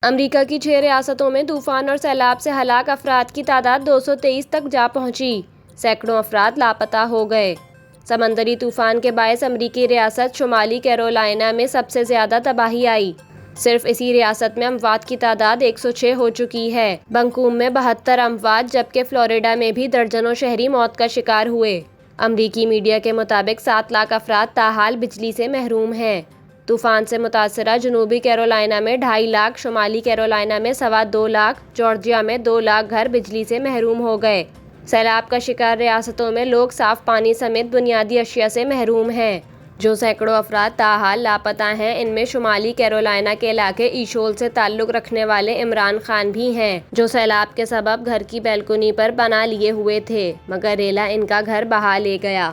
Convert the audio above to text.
امریکہ کی 6 ریاستوں میں طوفان اور سیلاب سے ہلاک افراد کی تعداد 223 تک جا پہنچی، سینکڑوں افراد لاپتہ ہو گئے۔ سمندری طوفان کے باعث امریکی ریاست شمالی کیرولائنا میں سب سے زیادہ تباہی آئی۔ صرف اسی ریاست میں اموات کی تعداد 106 ہو چکی ہے۔ بنکوم میں 72 اموات جبکہ فلوریڈا میں بھی درجنوں شہری موت کا شکار ہوئے۔ امریکی میڈیا کے مطابق 7 لاکھ افراد تاحال بجلی سے محروم ہیں۔ طوفان سے متاثرہ جنوبی کیرولائنا میں 2.5 لاکھ، شمالی کیرولائنا میں 2.25 لاکھ، جارجیا میں 2 لاکھ گھر بجلی سے محروم ہو گئے۔ سیلاب کا شکار ریاستوں میں لوگ صاف پانی سمیت بنیادی اشیاء سے محروم ہیں۔ جو سینکڑوں افراد تاحال لاپتہ ہیں، ان میں شمالی کیرولائنا کے علاقے ایشول سے تعلق رکھنے والے عمران خان بھی ہیں، جو سیلاب کے سبب گھر کی بیلکنی پر پناہ لیے ہوئے تھے، مگر ریلا ان کا گھر بہا لے گیا۔